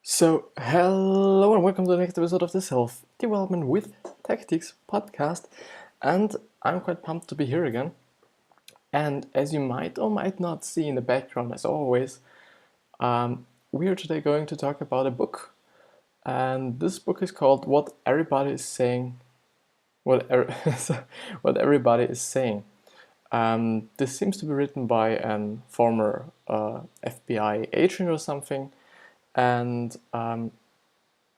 Hello and welcome to the next episode of the Self Development with Tactics podcast. And I'm quite pumped to be here again. And as you might or might not see in the background, as always, we are today going to talk about a book. And this book is called What Everybody is Saying. What Everybody is Saying. This seems to be written by a former FBI agent or something. And I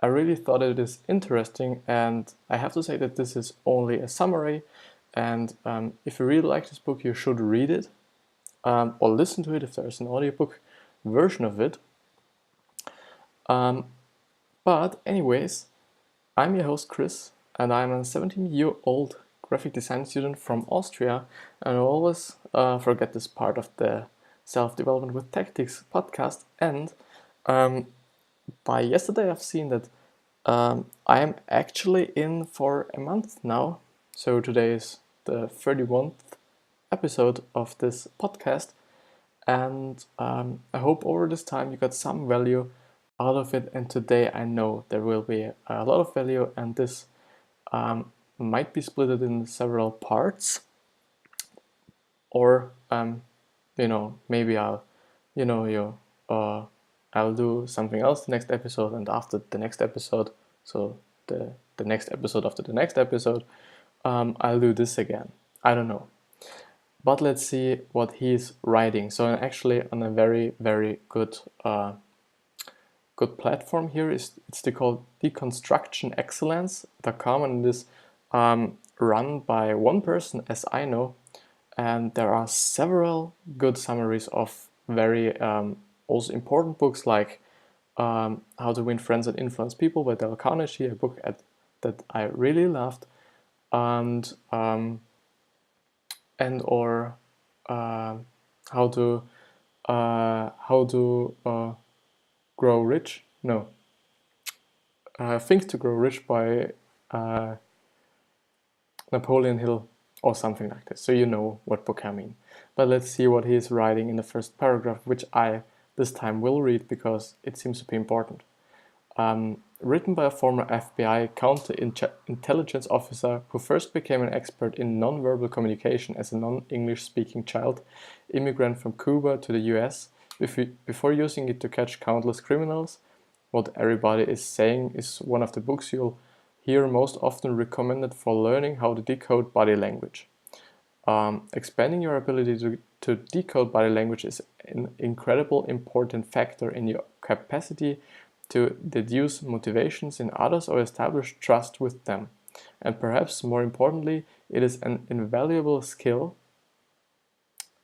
really thought it is interesting, and I have to say that this is only a summary. And if you really like this book, you should read it or listen to it if there's an audiobook version of it. But anyways, I'm your host Chris, and I'm a 17-year-old graphic design student from Austria. And I always forget this part of the Self-Development with Tactics podcast. And by yesterday, I've seen that I am actually in for a month now. So today is the 31st episode of this podcast. And I hope over this time you got some value out of it. And today I know there will be a lot of value, and this might be split in several parts. Or, maybe I'll do something else the next episode, and after the next episode, so the next episode after the next episode, I'll do this again. I don't know. But let's see what he's writing. So I'm actually on a very, very good platform here. It's called deconstructionexcellence.com, and it is run by one person, as I know. And there are several good summaries of very also important books like How to Win Friends and Influence People by Dale Carnegie, a book that I really loved, and How to Grow Rich. No, Things to Grow Rich by Napoleon Hill, or something like this. So you know what book I mean. But let's see what he is writing in the first paragraph, which I this time will read because it seems to be important. Written by a former FBI counterintelligence officer who first became an expert in nonverbal communication as a non-English speaking child immigrant from Cuba to the US before using it to catch countless criminals. What Everybody is Saying is one of the books you'll hear most often recommended for learning how to decode body language. Expanding your ability to decode body language is an incredible important factor in your capacity to deduce motivations in others or establish trust with them. And perhaps more importantly, it is an invaluable skill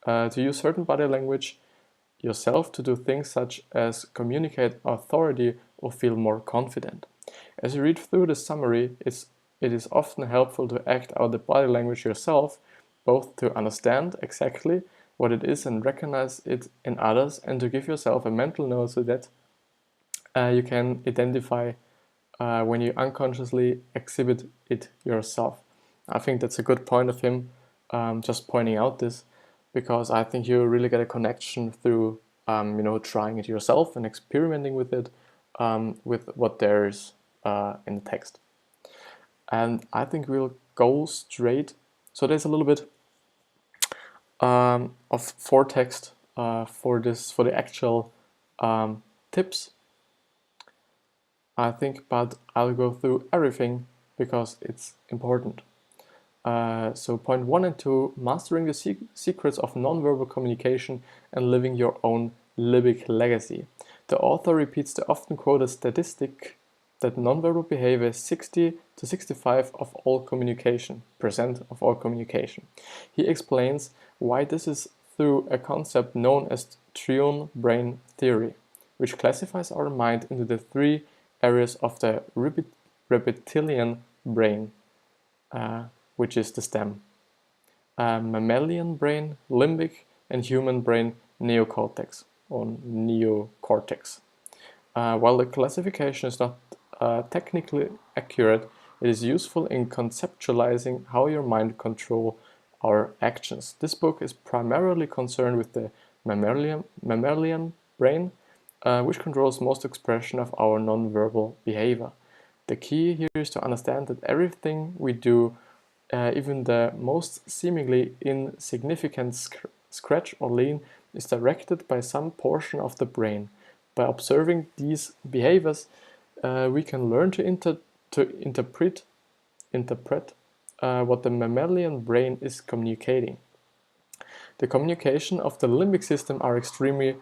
to use certain body language yourself to do things such as communicate authority or feel more confident. As you read through the summary, it is often helpful to act out the body language yourself, both to understand exactly what it is and recognize it in others, and to give yourself a mental note so that you can identify when you unconsciously exhibit it yourself. I think that's a good point of him just pointing out this, because I think you really get a connection through trying it yourself and experimenting with it with what there is in the text. And I think we'll go straight. So there's a little bit of foretext for the actual tips, I think, but I'll go through everything because it's important. So point 1 and 2, mastering the secrets of nonverbal communication and living your own Libic legacy. The author repeats the often quoted statistic that nonverbal behavior is 60 to 65% of all communication. He explains why this is through a concept known as triune brain theory, which classifies our mind into the three areas of the reptilian brain, which is the stem, mammalian brain, limbic, and human brain, neocortex, or neocortex. While the classification is not technically accurate, it is useful in conceptualizing how your mind controls our actions. This book is primarily concerned with the mammalian brain, which controls most expression of our non-verbal behavior. The key here is to understand that everything we do, even the most seemingly insignificant scratch or lean, is directed by some portion of the brain. By observing these behaviors, we can learn to interpret what the mammalian brain is communicating. The communication of the limbic system are extremely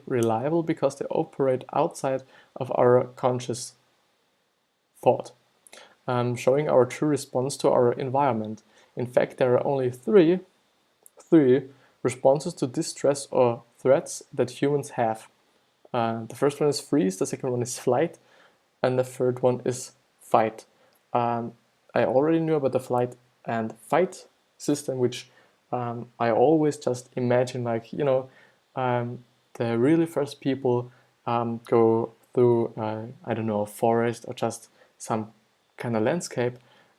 reliable because they operate outside of our conscious thought, showing our true response to our environment. In fact, there are only three responses to distress or threats that humans have. The first one is freeze, the second one is flight, and the third one is fight. I already knew about the flight and fight system, which I always just imagine, like, the really first people go through, I don't know, a forest or just some kind of landscape,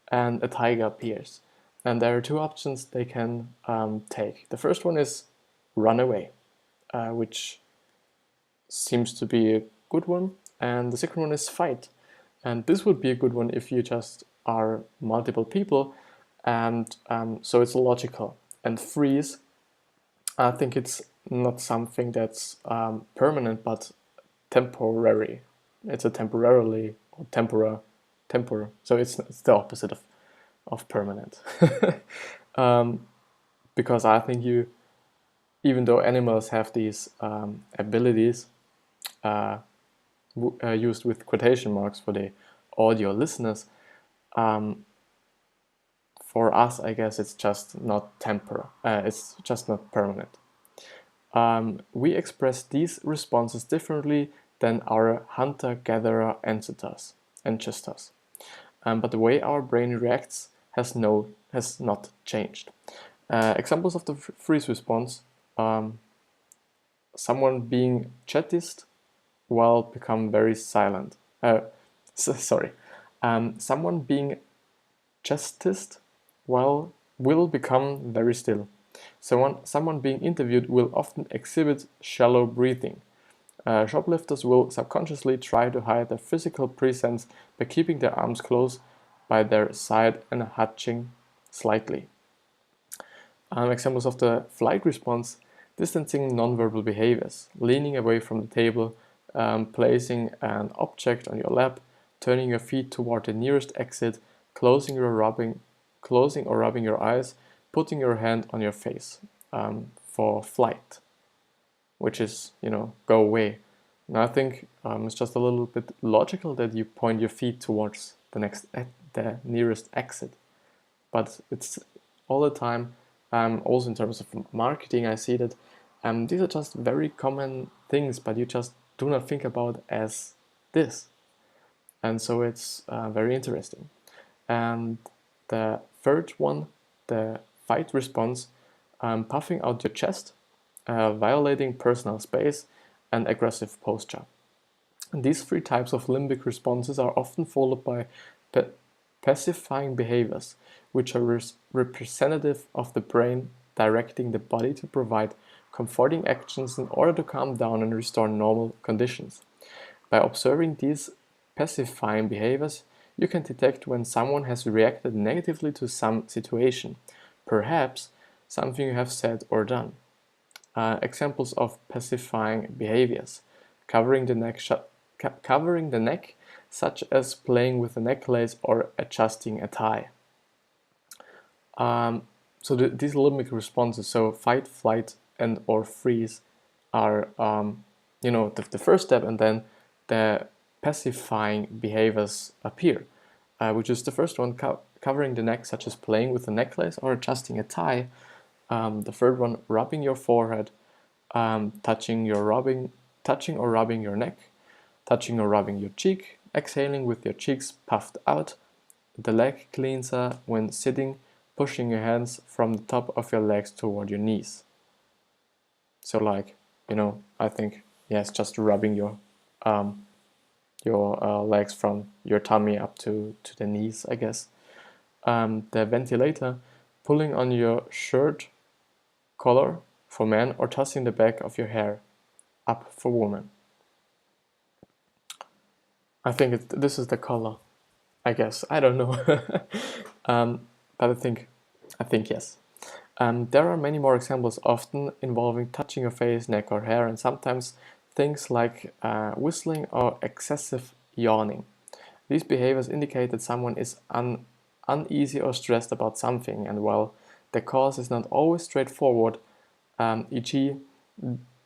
and a tiger appears. And there are two options they can take. The first one is run away, which seems to be a good one, and the second one is fight. And this would be a good one if you just are multiple people, and so it's logical. And freeze, I think it's not something that's permanent, but temporary. It's a temporarily or temporal. So it's the opposite of permanent. Because I think even though animals have these abilities, used with quotation marks for the audio listeners, for us, I guess it's just not temporal. It's just not permanent. We express these responses differently than our hunter-gatherer ancestors. But the way our brain reacts has not changed. Examples of the freeze response: someone being chatist while become very silent. Someone being chastist will become very still. Someone being interviewed will often exhibit shallow breathing. Shoplifters will subconsciously try to hide their physical presence by keeping their arms close by their side and hunching slightly. Examples of the flight response: distancing nonverbal behaviors, leaning away from the table, placing an object on your lap, turning your feet toward the nearest exit, closing or rubbing your eyes, putting your hand on your face, for flight, which is, go away. And I think it's just a little bit logical that you point your feet towards the nearest exit. But it's all the time, also in terms of marketing, I see that these are just very common things, but you just do not think about as this. And so it's very interesting. And the third one, the fight response, puffing out your chest, violating personal space, and aggressive posture. And these three types of limbic responses are often followed by pacifying behaviors, which are representative of the brain directing the body to provide comforting actions in order to calm down and restore normal conditions. By observing these pacifying behaviors, you can detect when someone has reacted negatively to some situation, perhaps something you have said or done. Examples of pacifying behaviors: covering the neck, such as playing with a necklace or adjusting a tie. These limbic responses, so fight, flight, and or freeze, are the first step, and then the pacifying behaviors appear, which is the first one, covering the neck, such as playing with a necklace or adjusting a tie. The third one, rubbing your forehead, touching or rubbing your neck, touching or rubbing your cheek, exhaling with your cheeks puffed out. The leg cleanser, when sitting, pushing your hands from the top of your legs toward your knees. So I think, yes, just rubbing your legs from your tummy up to the knees, I guess. The ventilator, pulling on your shirt collar for men, or tossing the back of your hair. up for women. I think this is the color, I guess. I don't know. But I think yes. There are many more examples, often involving touching your face, neck, or hair, and sometimes things like whistling or excessive yawning. These behaviors indicate that someone is uneasy or stressed about something, and while the cause is not always straightforward, e.g.,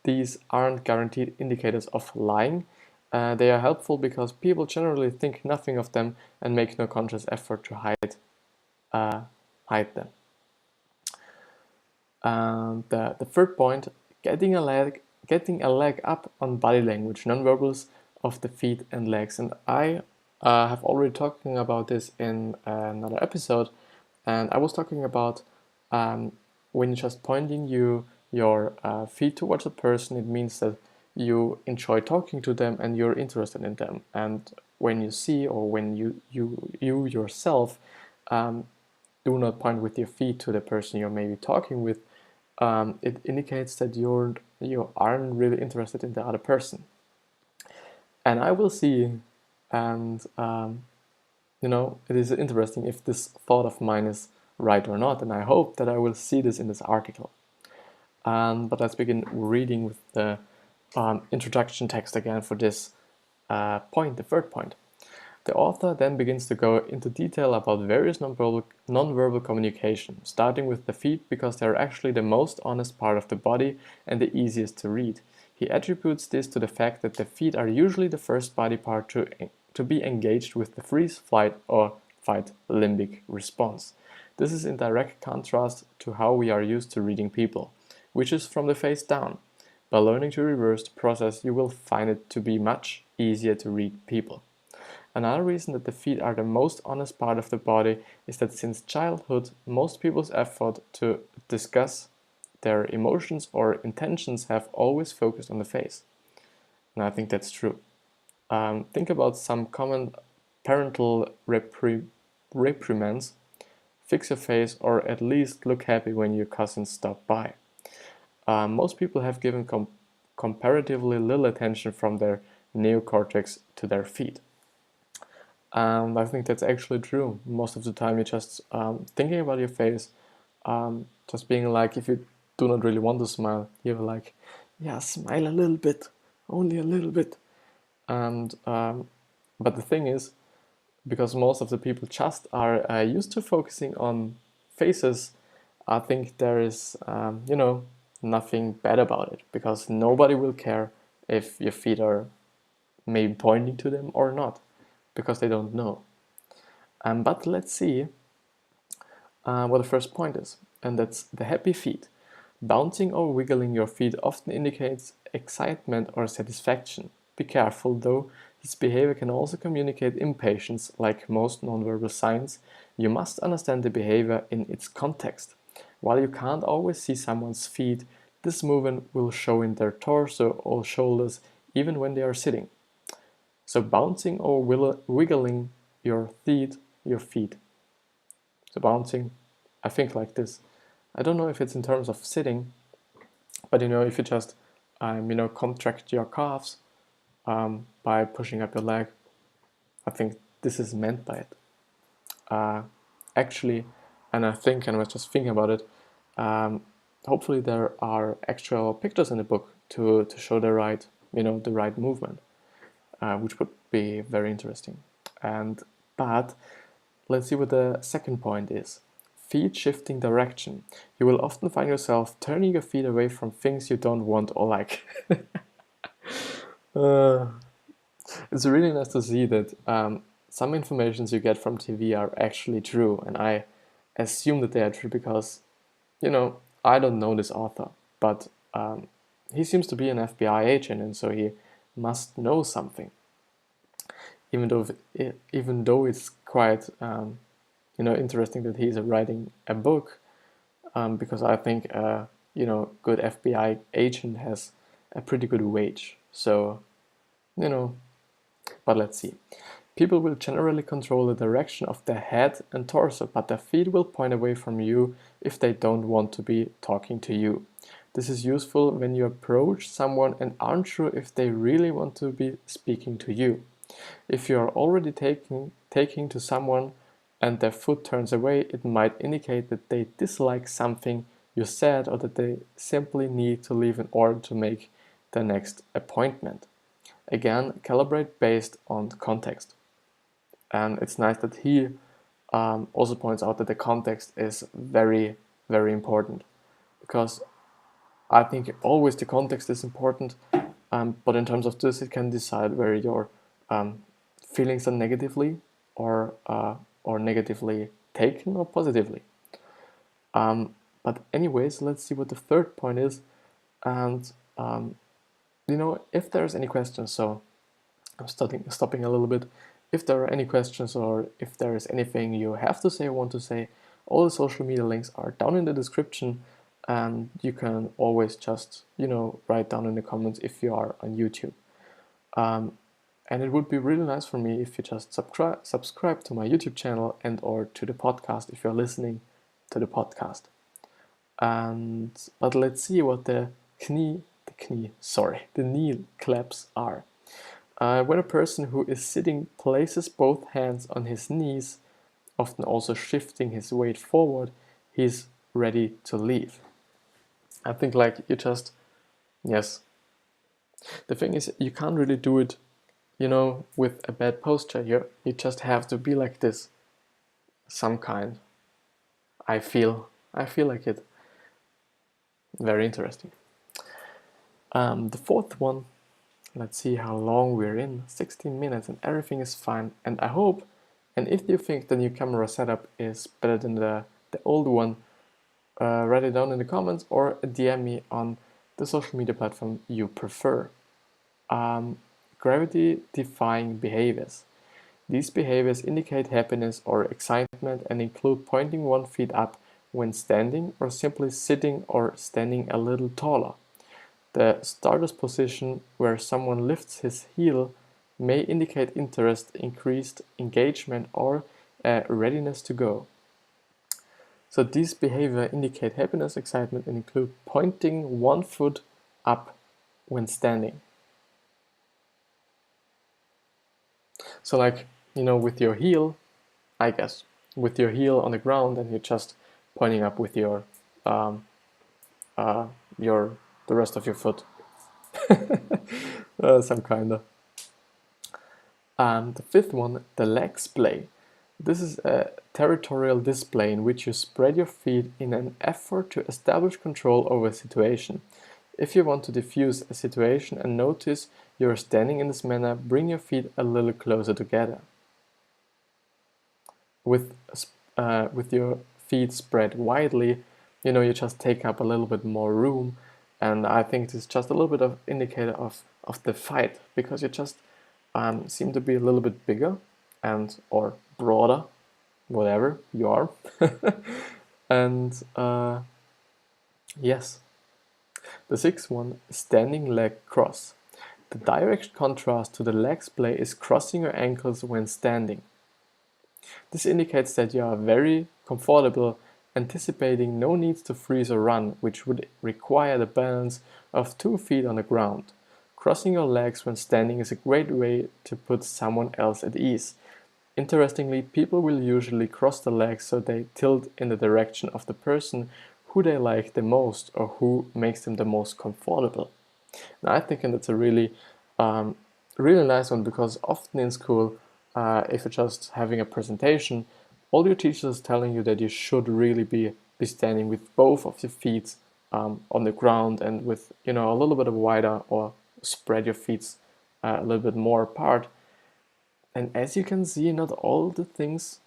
these aren't guaranteed indicators of lying. They are helpful because people generally think nothing of them and make no conscious effort to hide them. And the third point, getting a leg up on body language, nonverbals of the feet and legs. And I have already talking about this in another episode, and I was talking about when you're just pointing your feet towards a person, it means that you enjoy talking to them and you're interested in them. And when you see, or when you yourself do not point with your feet to the person you're maybe talking with, it indicates that you aren't really interested in the other person. And I will see, and it is interesting if this thought of mine is right or not, and I hope that I will see this in this article. But let's begin reading with the introduction text again for this point, the third point. The author then begins to go into detail about various nonverbal communication, starting with the feet because they are actually the most honest part of the body and the easiest to read. He attributes this to the fact that the feet are usually the first body part to be engaged with the freeze, flight, or fight limbic response. This is in direct contrast to how we are used to reading people, which is from the face down. By learning to reverse the process, you will find it to be much easier to read people. Another reason that the feet are the most honest part of the body is that since childhood, most people's effort to discuss their emotions or intentions have always focused on the face. And I think that's true. Think about some common parental reprimands. Fix your face, or at least look happy when your cousins stop by. Most people have given comparatively little attention from their neocortex to their feet. And I think that's actually true. Most of the time you're just thinking about your face, just being like, if you do not really want to smile, you're like, yeah, smile a little bit, only a little bit. And but the thing is, because most of the people just are used to focusing on faces, I think there is, nothing bad about it, because nobody will care if your feet are maybe pointing to them or not, because they don't know. But let's see what the first point is, and that's the happy feet. Bouncing or wiggling your feet often indicates excitement or satisfaction. Be careful though, this behavior can also communicate impatience. Like most nonverbal signs, you must understand the behavior in its context. While you can't always see someone's feet, this movement will show in their torso or shoulders even when they are sitting. So bouncing or wiggling your feet. So bouncing, I think like this. I don't know if it's in terms of sitting, but if you just contract your calves by pushing up your leg, I think this is meant by it. Actually, and I was just thinking about it, hopefully there are actual pictures in the book to show the right movement, which would be very interesting. But let's see what the second point is. Feet shifting direction. You will often find yourself turning your feet away from things you don't want or like. It's really nice to see that some informations you get from TV are actually true, and I assume that they are true because, I don't know this author, but he seems to be an FBI agent, and so he must know something. Even though it's quite interesting that he's writing a book, because I think good FBI agent has a pretty good wage. So but let's see. People will generally control the direction of their head and torso, but their feet will point away from you if they don't want to be talking to you. This is useful when you approach someone and aren't sure if they really want to be speaking to you. If you are already taking to someone and their foot turns away, it might indicate that they dislike something you said or that they simply need to leave in order to make the next appointment. Again, calibrate based on context. And it's nice that he also points out that the context is very, very important, because I think always the context is important, but in terms of this, it can decide where your feelings are negatively or negatively taken or positively. But anyways, let's see what the third point is, and if there's any questions, so I'm stopping a little bit. If there are any questions or if there is anything you have to say or want to say, all the social media links are down in the description, and you can always just write down in the comments if you are on YouTube. And it would be really nice for me if you just subscribe to my YouTube channel and or to the podcast if you're listening to the podcast. But let's see what the knee claps are. When a person who is sitting places both hands on his knees, often also shifting his weight forward, he's ready to leave. I think yes. The thing is, you can't really do it, with a bad posture. You just have to be like this, some kind. I feel like it. Very interesting. The fourth one, let's see how long we're in, 16 minutes and everything is fine. And I hope, and if you think the new camera setup is better than the old one, write it down in the comments or DM me on the social media platform you prefer. Gravity-defying behaviors. These behaviors indicate happiness or excitement and include pointing one foot up when standing or simply sitting or standing a little taller. The starter's position, where someone lifts his heel, may indicate interest, increased engagement, or a readiness to go. So these behaviors indicate happiness, excitement, and include pointing one foot up when standing. So with your heel, I guess, with your heel on the ground, and you're just pointing up with the rest of your foot. Some kind of. The fifth one, the leg splay. This is a territorial display in which you spread your feet in an effort to establish control over a situation. If you want to diffuse a situation and notice you're standing in this manner, bring your feet a little closer together. With your feet spread widely, you just take up a little bit more room, and I think this is just a little bit of indicator of the fight, because you just seem to be a little bit bigger and or broader, whatever you are. And yes. The sixth one, standing leg cross. The direct contrast to the leg splay is crossing your ankles when standing. This indicates that you are very comfortable, anticipating no need to freeze or run, which would require the balance of 2 feet on the ground. Crossing your legs when standing is a great way to put someone else at ease. Interestingly, people will usually cross the legs so they tilt in the direction of the person who they like the most or who makes them the most comfortable. Now I think that's a really nice one, because often in school, if you're just having a presentation, all your teachers are telling you that you should really be standing with both of your feet on the ground, and with a little bit of wider, or spread your feet a little bit more apart. And as you can see, not all the things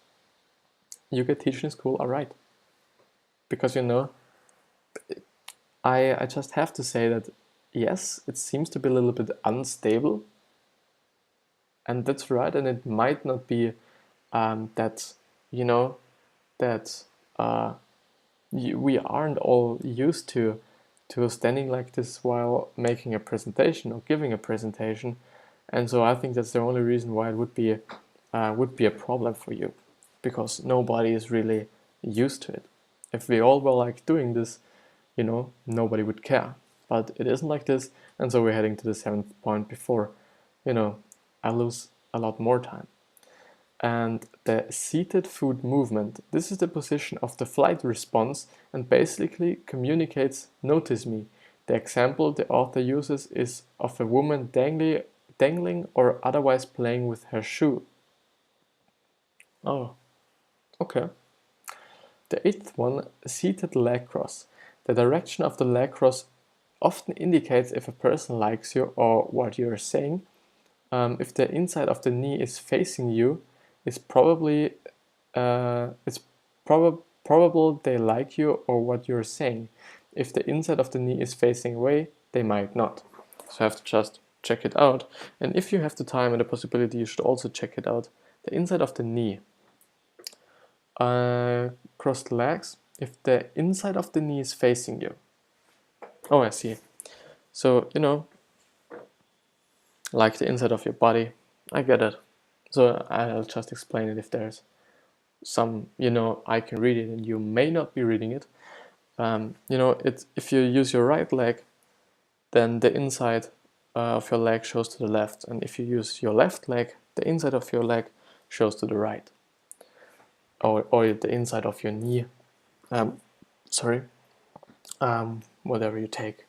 you get teach in school are right. Because I just have to say that yes, it seems to be a little bit unstable, and that's right, and it might not be that we aren't all used to standing like this while making a presentation or giving a presentation, and so I think that's the only reason why it would be a problem for you, because nobody is really used to it. If we all were doing this, nobody would care. But it isn't like this, and so we're heading to the 7th point before, I lose a lot more time. And the seated foot movement, this is the position of the flight response and basically communicates, notice me. The example the author uses is of a woman dangling or otherwise playing with her shoe. Oh, okay. The 8th one, seated leg cross. The direction of the leg cross often indicates if a person likes you or what you're saying. If the inside of the knee is facing you, it's probably probable they like you or what you're saying. If the inside of the knee is facing away, they might not. So you have to just check it out. And if you have the time and the possibility, you should also check it out. The inside of the knee. Crossed legs. If the inside of the knee is facing you. Oh, I see. So, like the inside of your body. I get it. So I'll just explain it if there's some, I can read it and you may not be reading it. If you use your right leg, then the inside of your leg shows to the left. And if you use your left leg, the inside of your leg shows to the right. Or the inside of your knee. Whatever you take.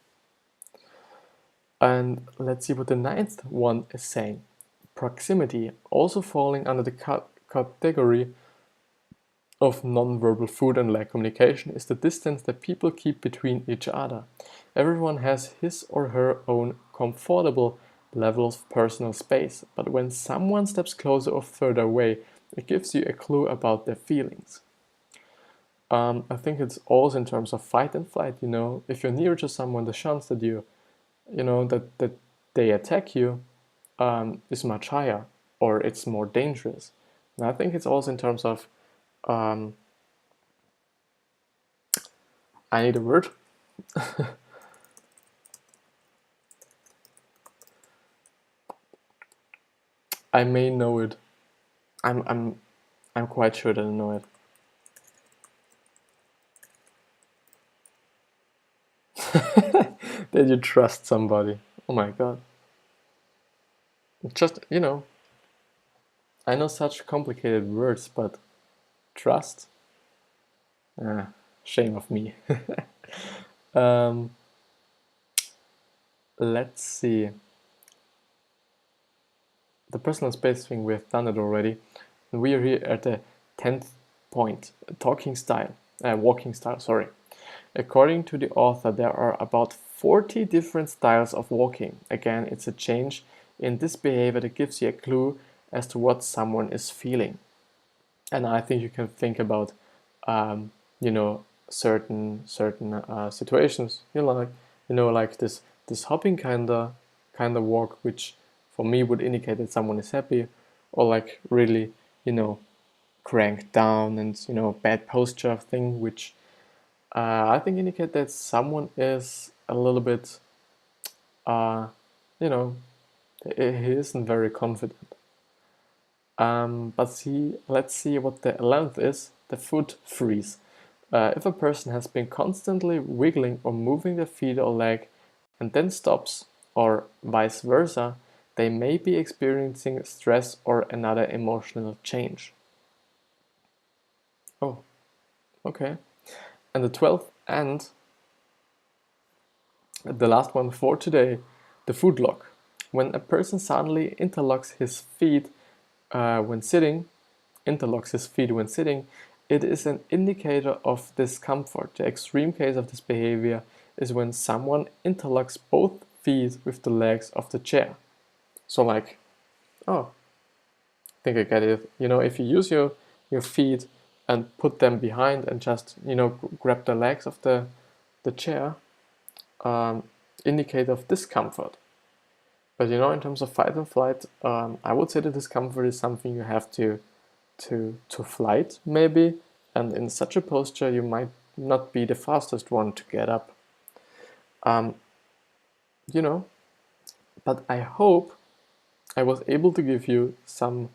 And let's see what the 9th one is saying. Proximity, also falling under the category of non-verbal foot and leg communication, is the distance that people keep between each other. Everyone has his or her own comfortable level of personal space, but when someone steps closer or further away, it gives you a clue about their feelings. I think it's also in terms of fight and flight, if you're near to someone, the chance that that they attack you is much higher, or it's more dangerous. And I think it's also in terms of I need a word. I may know it. I'm quite sure that I know it. That you trust somebody. Oh my god. Just, I know such complicated words, but trust? Shame of me. Let's see. The personal space thing, we have done it already. And we are here at the 10th point, walking style, sorry. According to the author, there are about 40 different styles of walking. Again, it's a change in this behavior that gives you a clue as to what someone is feeling. And I think you can think about, certain situations, like this hopping kind of walk, which for me would indicate that someone is happy, or like really, cranked down and bad posture thing, which I think indicate that someone is a little bit, he isn't very confident. But let's see what the 11th is, the foot freeze. If a person has been constantly wiggling or moving their feet or leg and then stops, or vice versa, they may be experiencing stress or another emotional change. Oh, okay. And the 12th and the last one for today, the foot lock. When a person suddenly interlocks his feet when sitting, it is an indicator of discomfort. The extreme case of this behavior is when someone interlocks both feet with the legs of the chair. So like, oh, I think I get it. If you use your feet and put them behind and just, grab the legs of the chair, indicate of discomfort. But in terms of fight and flight, I would say that discomfort is something you have to flight maybe, and in such a posture you might not be the fastest one to get up. But I hope I was able to give you some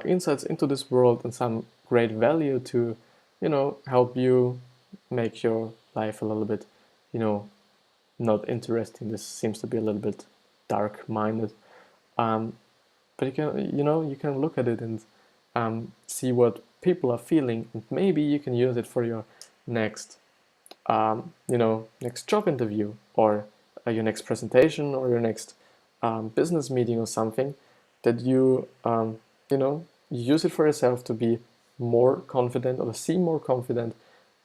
insights into this world and some great value to help you make your life a little bit not interesting. This seems to be a little bit dark-minded. But you can look at it and see what people are feeling, and maybe you can use it for your next, next job interview, or your next presentation, or your next business meeting or something, that you use it for yourself to be more confident, or seem more confident,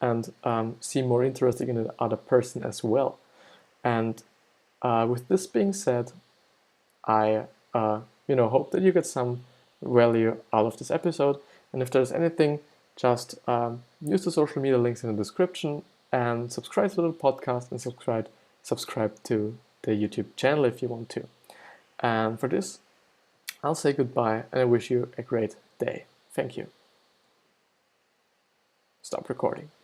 and seem more interested in the other person as well. And with this being said, I hope that you get some value out of this episode. And if there's anything, just use the social media links in the description, and subscribe to the podcast, and subscribe to the YouTube channel if you want to. And for this, I'll say goodbye, and I wish you a great day. Thank you. Stop recording.